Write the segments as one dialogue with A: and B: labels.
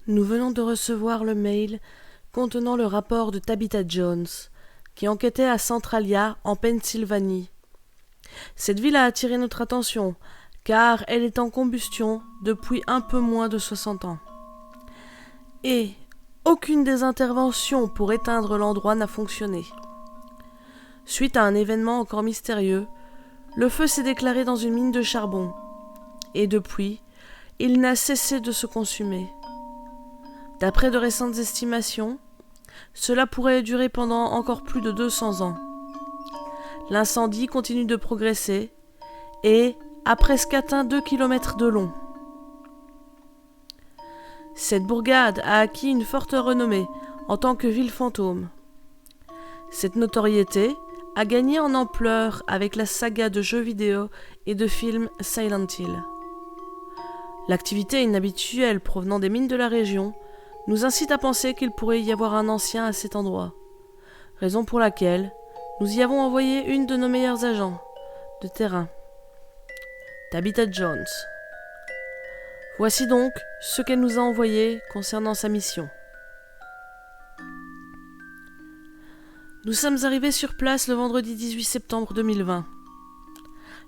A: Nous venons de recevoir le mail contenant le rapport de Tabitha Jones, qui enquêtait à Centralia, en Pennsylvanie. Cette ville a attiré notre attention, car elle est en combustion depuis un peu moins de 60 ans. Et aucune des interventions pour éteindre l'endroit n'a fonctionné. Suite à un événement encore mystérieux, le feu s'est déclaré dans une mine de charbon, et depuis, il n'a cessé de se consumer. D'après de récentes estimations, cela pourrait durer pendant encore plus de 200 ans. L'incendie continue de progresser et a presque atteint 2 km de long. Cette bourgade a acquis une forte renommée en tant que ville fantôme. Cette notoriété a gagné en ampleur avec la saga de jeux vidéo et de films Silent Hill. L'activité inhabituelle provenant des mines de la région nous incite à penser qu'il pourrait y avoir un ancien à cet endroit, raison pour laquelle nous y avons envoyé une de nos meilleures agents de terrain, Tabitha Jones. Voici donc ce qu'elle nous a envoyé concernant sa mission. Nous sommes arrivés sur place le vendredi 18 septembre 2020.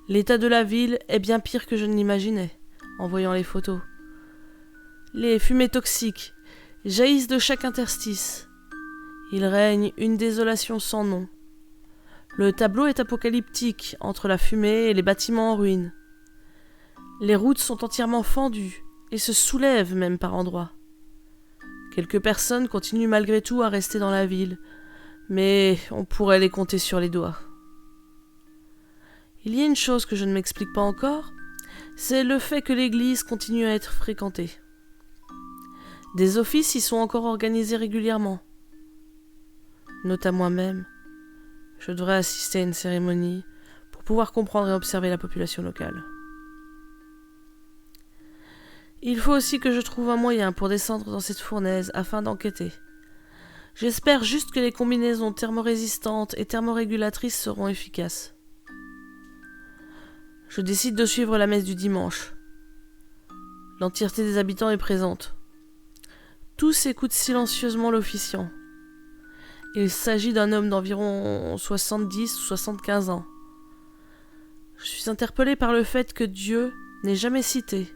A: L'état de la ville est bien pire que je ne l'imaginais, en voyant les photos. Les fumées toxiques jaillissent de chaque interstice. Il règne une désolation sans nom. Le tableau est apocalyptique entre la fumée et les bâtiments en ruine. Les routes sont entièrement fendues et se soulèvent même par endroits. Quelques personnes continuent malgré tout à rester dans la ville, mais on pourrait les compter sur les doigts. Il y a une chose que je ne m'explique pas encore, c'est le fait que l'église continue à être fréquentée. Des offices y sont encore organisés régulièrement. Note à moi-même, je devrais assister à une cérémonie pour pouvoir comprendre et observer la population locale. Il faut aussi que je trouve un moyen pour descendre dans cette fournaise afin d'enquêter. J'espère juste que les combinaisons thermorésistantes et thermorégulatrices seront efficaces. Je décide de suivre la messe du dimanche. L'entièreté des habitants est présente. Tous écoutent silencieusement l'officiant. Il s'agit d'un homme d'environ 70 ou 75 ans. Je suis interpellé par le fait que Dieu n'est jamais cité.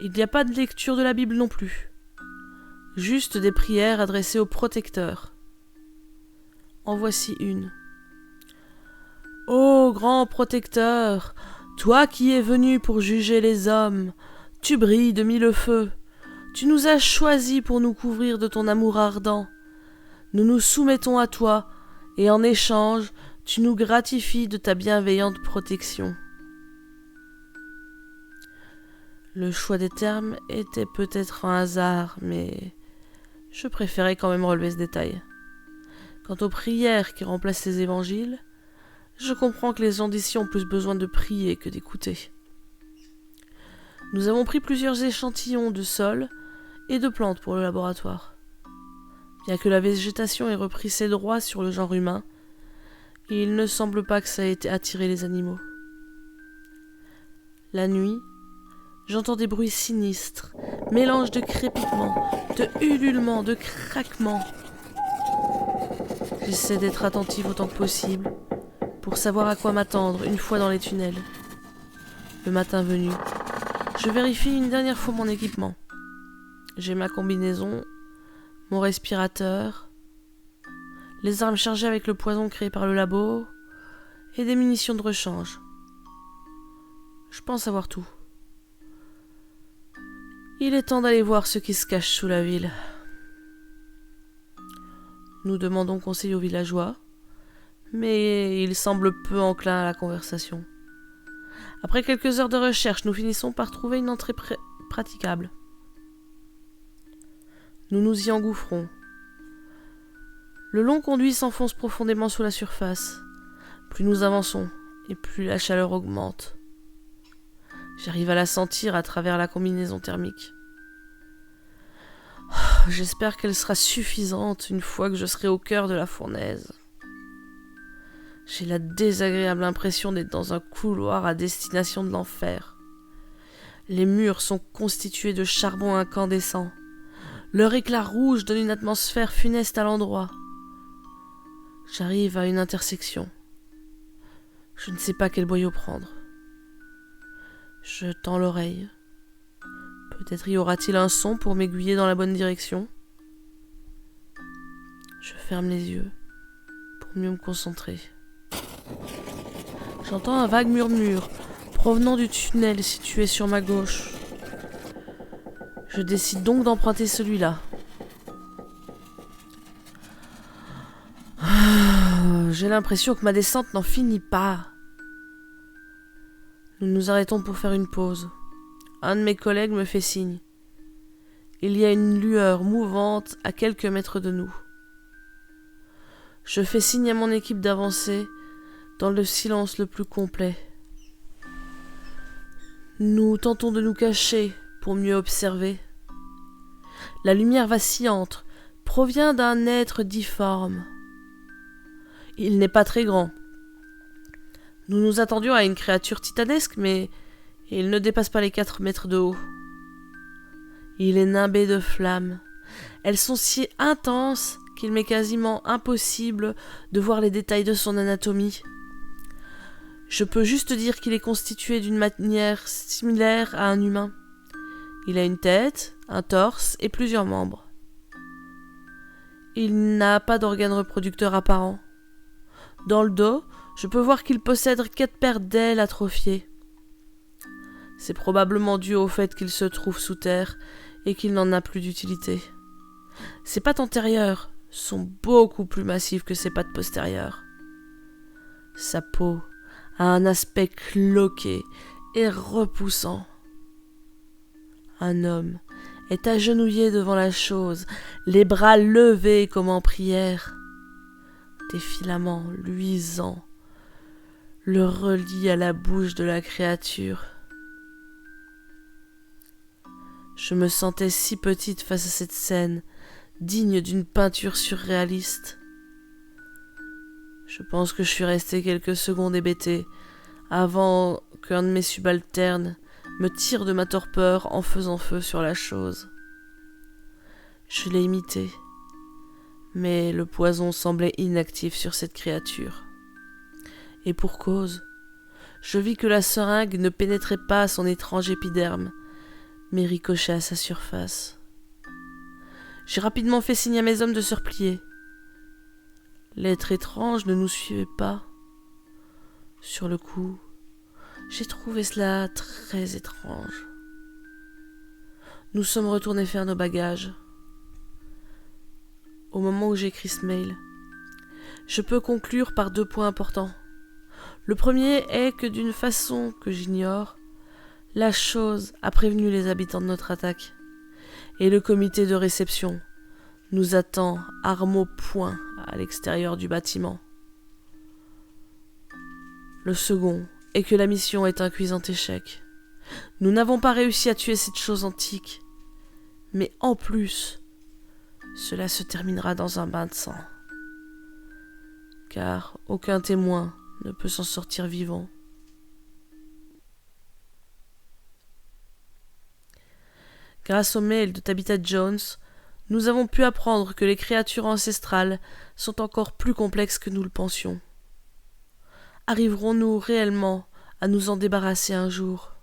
A: Il n'y a pas de lecture de la Bible non plus. Juste des prières adressées au protecteur. En voici une. Ô grand protecteur, toi qui es venu pour juger les hommes, tu brilles de mille feux. Tu nous as choisis pour nous couvrir de ton amour ardent. Nous nous soumettons à toi, et en échange, tu nous gratifies de ta bienveillante protection. Le choix des termes était peut-être un hasard, mais je préférais quand même relever ce détail. Quant aux prières qui remplacent les évangiles, je comprends que les gens d'ici ont plus besoin de prier que d'écouter. Nous avons pris plusieurs échantillons de sol et de plantes pour le laboratoire. Bien que la végétation ait repris ses droits sur le genre humain, il ne semble pas que ça ait attiré les animaux. La nuit, j'entends des bruits sinistres, mélange de crépitements, de ululements, de craquements. J'essaie d'être attentive autant que possible pour savoir à quoi m'attendre une fois dans les tunnels. Le matin venu, je vérifie une dernière fois mon équipement. J'ai ma combinaison, mon respirateur, les armes chargées avec le poison créé par le labo et des munitions de rechange. Je pense avoir tout. Il est temps d'aller voir ce qui se cache sous la ville. Nous demandons conseil aux villageois, mais ils semblent peu enclins à la conversation. Après quelques heures de recherche, nous finissons par trouver une entrée praticable. Nous nous y engouffrons. Le long conduit s'enfonce profondément sous la surface. Plus nous avançons, et plus la chaleur augmente. J'arrive à la sentir à travers la combinaison thermique. J'espère qu'elle sera suffisante une fois que je serai au cœur de la fournaise. J'ai la désagréable impression d'être dans un couloir à destination de l'enfer. Les murs sont constitués de charbon incandescent. Leur éclat rouge donne une atmosphère funeste à l'endroit. J'arrive à une intersection. Je ne sais pas quel boyau prendre. Je tends l'oreille. Peut-être y aura-t-il un son pour m'aiguiller dans la bonne direction. Je ferme les yeux pour mieux me concentrer. J'entends un vague murmure provenant du tunnel situé sur ma gauche. Je décide donc d'emprunter celui-là. J'ai l'impression que ma descente n'en finit pas. Nous nous arrêtons pour faire une pause. Un de mes collègues me fait signe. Il y a une lueur mouvante à quelques mètres de nous. Je fais signe à mon équipe d'avancer dans le silence le plus complet. Nous tentons de nous cacher pour mieux observer. La lumière vacillante provient d'un être difforme. Il n'est pas très grand. Nous nous attendions à une créature titanesque, mais il ne dépasse pas les 4 mètres de haut. Il est nimbé de flammes. Elles sont si intenses qu'il m'est quasiment impossible de voir les détails de son anatomie. Je peux juste dire qu'il est constitué d'une manière similaire à un humain. Il a une tête, un torse et plusieurs membres. Il n'a pas d'organes reproducteurs apparents. Dans le dos, je peux voir qu'il possède 4 paires d'ailes atrophiées. C'est probablement dû au fait qu'il se trouve sous terre et qu'il n'en a plus d'utilité. Ses pattes antérieures sont beaucoup plus massives que ses pattes postérieures. Sa peau a un aspect cloqué et repoussant. Un homme est agenouillé devant la chose, les bras levés comme en prière. Des filaments luisants le relient à la bouche de la créature. Je me sentais si petite face à cette scène, digne d'une peinture surréaliste. Je pense que je suis restée quelques secondes hébétée avant qu'un de mes subalternes me tire de ma torpeur en faisant feu sur la chose. Je l'ai imité, mais le poison semblait inactif sur cette créature. Et pour cause, je vis que la seringue ne pénétrait pas à son étrange épiderme, mais ricochait à sa surface. J'ai rapidement fait signe à mes hommes de se replier. L'être étrange ne nous suivait pas. Sur le coup, j'ai trouvé cela très étrange. Nous sommes retournés faire nos bagages. Au moment où j'écris ce mail, je peux conclure par 2 points importants. Le premier est que d'une façon que j'ignore, la chose a prévenu les habitants de notre attaque, et le comité de réception nous attend armes au poing à l'extérieur du bâtiment. Le second est que la mission est un cuisant échec. Nous n'avons pas réussi à tuer cette chose antique, mais en plus, cela se terminera dans un bain de sang, car aucun témoin ne peut s'en sortir vivant. Grâce au mail de Tabitha Jones, nous avons pu apprendre que les créatures ancestrales sont encore plus complexes que nous le pensions. Arriverons-nous réellement à nous en débarrasser un jour ?